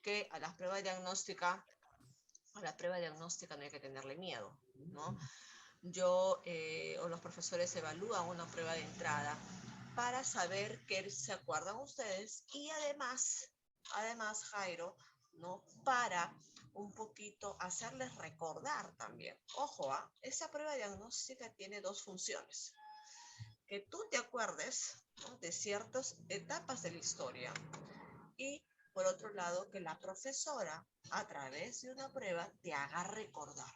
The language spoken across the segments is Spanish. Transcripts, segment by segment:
que a la prueba diagnóstica no hay que tenerle miedo, ¿no? O los profesores evalúan una prueba de entrada para saber qué se acuerdan ustedes y además, Jairo, ¿no? Para un poquito hacerles recordar también. Ojo, esa prueba diagnóstica tiene dos funciones. Que tú te acuerdes, ¿no? De ciertas etapas de la historia y, por otro lado, que la profesora, a través de una prueba, te haga recordar.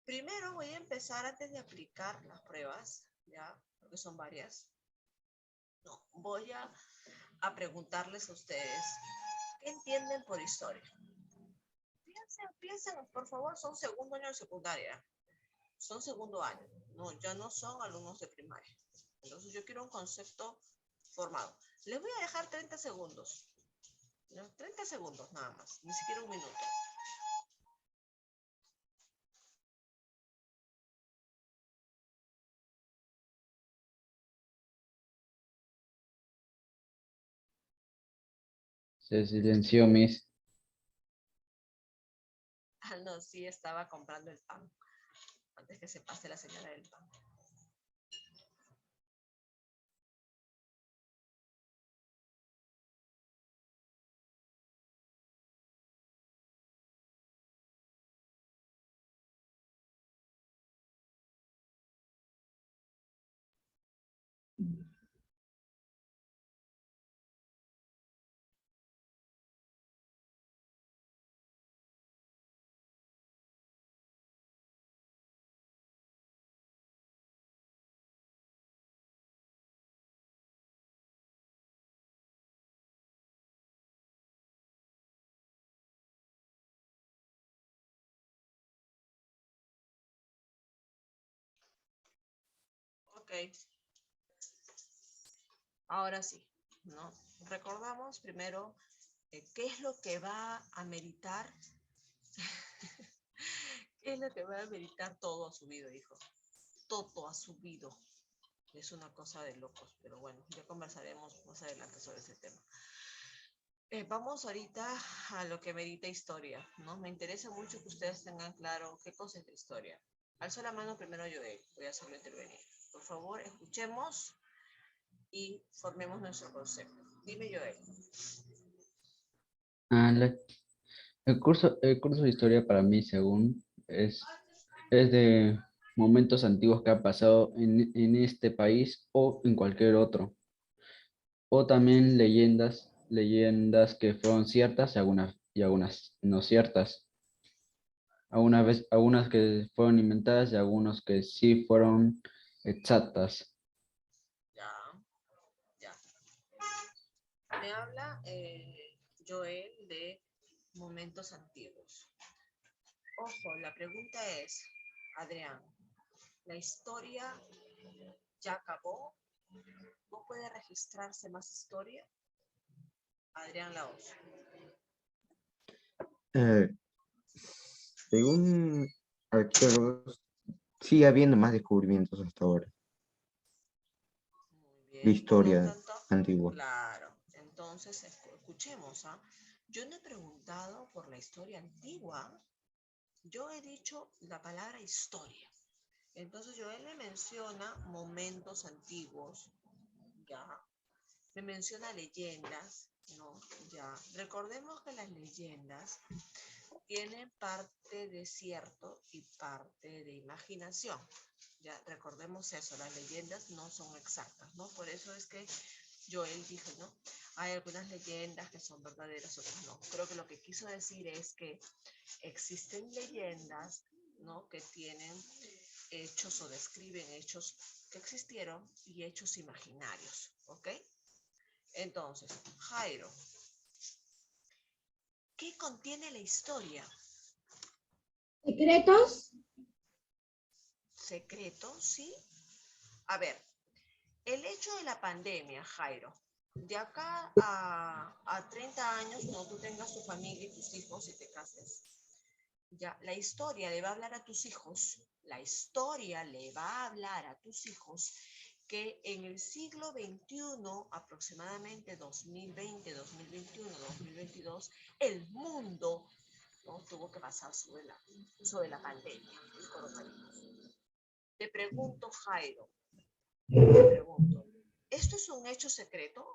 Primero voy a empezar, antes de aplicar las pruebas, ¿ya? Porque son varias. No, voy a preguntarles a ustedes, ¿qué entienden por historia? Piensen, por favor, son segundo año de secundaria. Son segundo año. No, ya no son alumnos de primaria. Entonces yo quiero un concepto formado. Les voy a dejar 30 segundos. ¿No? 30 segundos nada más, ni siquiera un minuto. Se silenció, Miss. Ah, no, sí, estaba comprando el pan. Antes que se pase la señora del pan. Ok. Ahora sí, ¿no? Recordamos primero qué es lo que va a meritar, qué es lo que va a meritar todo a su vida, hijo. Todo a su vida. Es una cosa de locos, pero bueno, ya conversaremos más adelante sobre ese tema. Vamos ahorita a lo que merita historia, ¿no? Me interesa mucho que ustedes tengan claro qué cosa es la historia. Alzo la mano primero yo, voy a hacerlo intervenir. Por favor, escuchemos y formemos nuestro concepto. Dime, Joel. Ah, el curso de historia para mí, según, es de momentos antiguos que han pasado en este país o en cualquier otro. O también leyendas que fueron ciertas y algunas no ciertas. Algunas que fueron inventadas y algunas que sí fueron exactas. Ya, ya. Me habla Joel de momentos antiguos. Ojo, la pregunta es, Adrián, ¿la historia ya acabó? ¿No puede registrarse más historia? Adrián Laos. Eh, Según arqueólogos, sigue habiendo más descubrimientos hasta ahora Muy de bien, por lo historia tanto, antigua. claro. Entonces, escuchemos, ¿ah? Yo no he preguntado por la historia antigua, yo he dicho la palabra historia. Entonces, Joel me menciona momentos antiguos, ya. Me menciona leyendas, ¿no? Ya. Recordemos que las leyendas tienen parte de cierto y parte de imaginación. Ya, recordemos eso, las leyendas no son exactas, ¿no? Por eso es que Joel dijo, ¿no? Hay algunas leyendas que son verdaderas, otras no. Creo que lo que quiso decir es que existen leyendas, ¿no? Que tienen hechos o describen hechos que existieron y hechos imaginarios, ¿ok? Entonces, Jairo, ¿qué contiene la historia? ¿Secretos? ¿Secretos? ¿Sí? A ver, el hecho de la pandemia, Jairo, de acá a 30 años, cuando tú tengas tu familia y tus hijos y te cases, ya, la historia le va a hablar a tus hijos, la historia le va a hablar a tus hijos que en el siglo XXI, aproximadamente 2020, 2021, 2022, el mundo, ¿no?, tuvo que pasar sobre la pandemia, el coronavirus. Te pregunto, Jairo, ¿esto es un hecho secreto?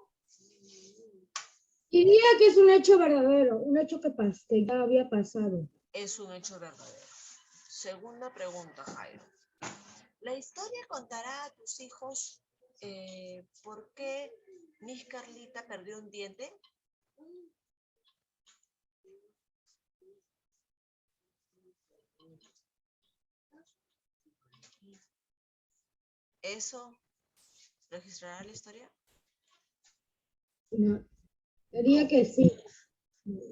Diría que es un hecho verdadero, un hecho que ya había pasado. Es un hecho verdadero. Segunda pregunta, Jairo. ¿La historia contará a tus hijos por qué Miss Carlita perdió un diente? ¿Eso registrará la historia? No, diría que sí.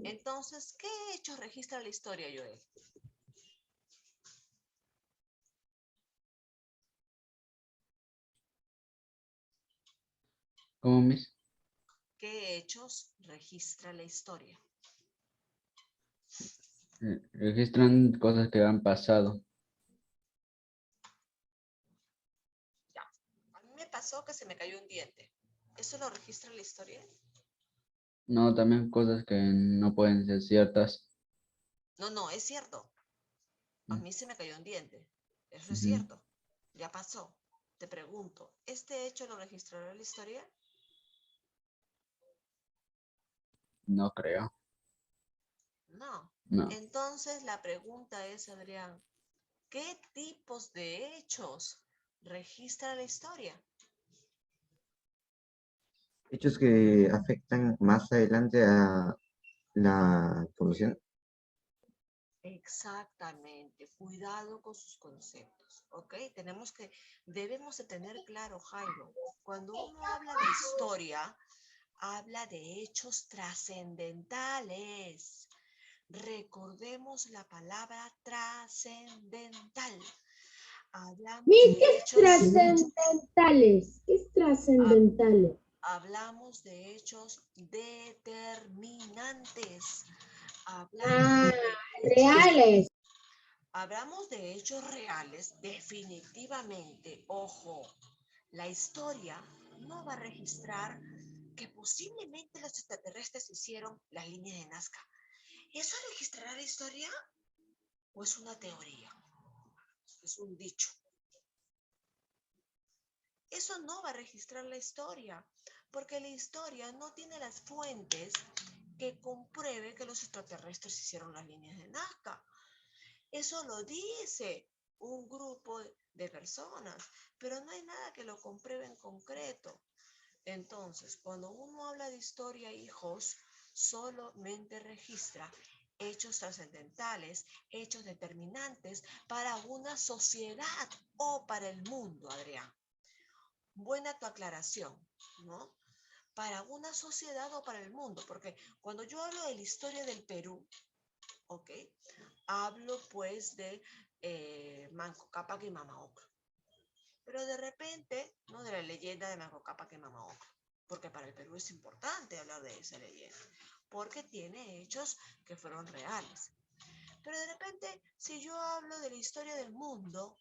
Entonces, ¿qué hechos registra la historia, Joel? ¿Cómo, Miss? ¿Qué hechos registra la historia? Registran cosas que han pasado. Ya. A mí me pasó que se me cayó un diente. ¿Eso lo registra la historia? No, también cosas que no pueden ser ciertas. No, es cierto. A mí se me cayó un diente. Eso es Ujú. cierto. Ya pasó. Te pregunto, ¿este hecho lo registrará la historia? No creo. No. No. Entonces la pregunta es, Adrián, ¿qué tipos de hechos registra la historia? Hechos que afectan más adelante a la población. Exactamente. Cuidado con sus conceptos, ¿ok? Debemos de tener claro, Jairo, cuando uno habla de historia, habla de hechos trascendentales. Recordemos la palabra trascendental. Hablamos ¿Qué de es hechos, trascendentales? ¿Qué es trascendentales? hablamos de hechos determinantes. Ah, Hechos, reales. hablamos de hechos reales, definitivamente. Ojo, la historia no va a registrar que posiblemente los extraterrestres hicieron las líneas de Nazca. ¿Eso registrará la historia o es una teoría? Es un dicho. Eso no va a registrar la historia, porque la historia no tiene las fuentes que compruebe que los extraterrestres hicieron las líneas de Nazca. Eso lo dice un grupo de personas, pero no hay nada que lo compruebe en concreto. Entonces, cuando uno habla de historia, hijos, solamente registra hechos trascendentales, hechos determinantes para una sociedad o para el mundo, Adrián. Buena tu aclaración, ¿no? Para una sociedad o para el mundo, porque cuando yo hablo de la historia del Perú, ¿ok? Hablo pues de Manco Cápac y Mama Ocllo. Pero de repente, ¿no?, de la leyenda de Manco Cápac y Mama Ocllo, porque para el Perú es importante hablar de esa leyenda, porque tiene hechos que fueron reales. Pero de repente, si yo hablo de la historia del mundo,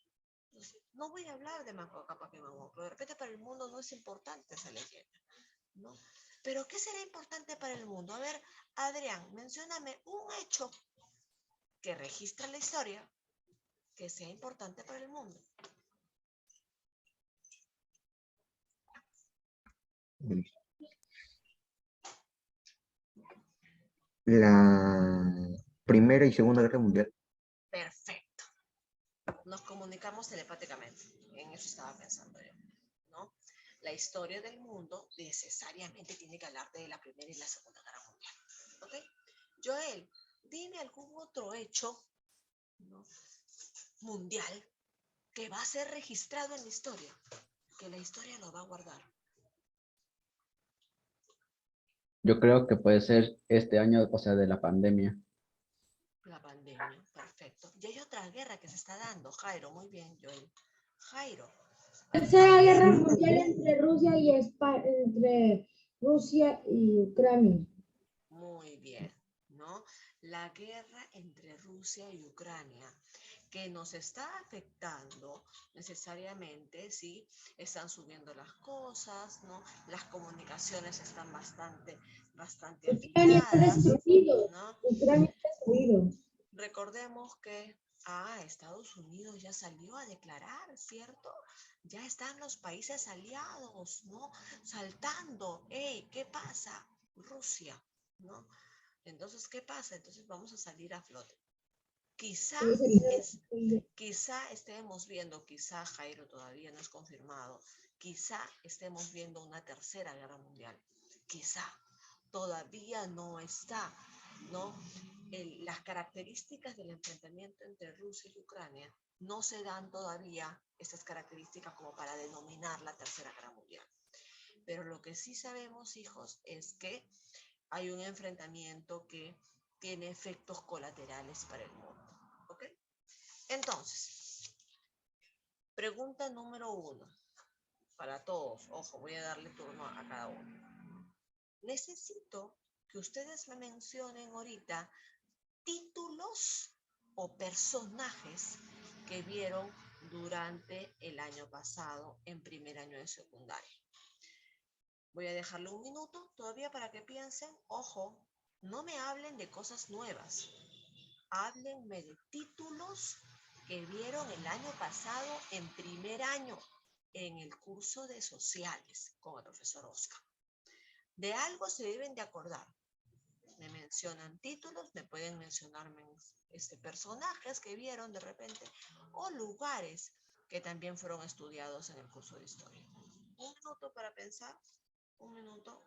no voy a hablar de Manco Cápac y Mama Ocllo. De repente para el mundo no es importante esa leyenda, ¿no? Pero ¿qué será importante para el mundo? A ver, Adrián, mencióname un hecho que registra la historia que sea importante para el mundo. La Primera y Segunda Guerra Mundial. Perfecto. Nos comunicamos telepáticamente. En eso estaba pensando yo, ¿no? La historia del mundo necesariamente tiene que hablarte de la Primera y la Segunda Guerra Mundial, ¿ok? Joel, dime algún otro hecho, ¿no?, mundial que va a ser registrado en la historia, que la historia lo va a guardar. Yo creo que puede ser este año, o sea, de la pandemia. La pandemia, perfecto. Y hay otra guerra que se está dando, Jairo, muy bien, Joel. Jairo. Tercera Guerra Mundial entre Rusia y Ucrania. Muy bien, ¿no? ¿no? La guerra entre Rusia y Ucrania, que nos está afectando necesariamente, ¿sí? Están subiendo las cosas, ¿no? Las comunicaciones están bastante Ucrania está afiladas, destruido. ¿no? Ucrania está destruido. Recordemos que Estados Unidos ya salió a declarar, ¿cierto? Ya están los países aliados, ¿no? Saltando, ¡hey! ¿Qué pasa? Rusia, ¿no? Entonces, ¿qué pasa? Entonces vamos a salir a flote. Quizá estemos viendo, quizá Jairo todavía no es confirmado, quizá estemos viendo una tercera guerra mundial, quizá todavía no está, ¿no? Las características del enfrentamiento entre Rusia y Ucrania no se dan todavía estas características como para denominar la tercera guerra mundial. Pero lo que sí sabemos, hijos, es que hay un enfrentamiento que tiene efectos colaterales para el mundo. ¿Ok? Entonces, pregunta número 1 para todos. Ojo, voy a darle turno a cada uno. Necesito que ustedes me mencionen ahorita títulos o personajes que vieron durante el año pasado en primer año de secundaria. Voy a dejarle un minuto todavía para que piensen. Ojo, no me hablen de cosas nuevas. Háblenme de títulos que vieron el año pasado en primer año en el curso de sociales con el profesor Oscar. De algo se deben de acordar. Me mencionan títulos, me pueden mencionar personajes que vieron de repente o lugares que también fueron estudiados en el curso de historia. Un minuto para pensar, un minuto.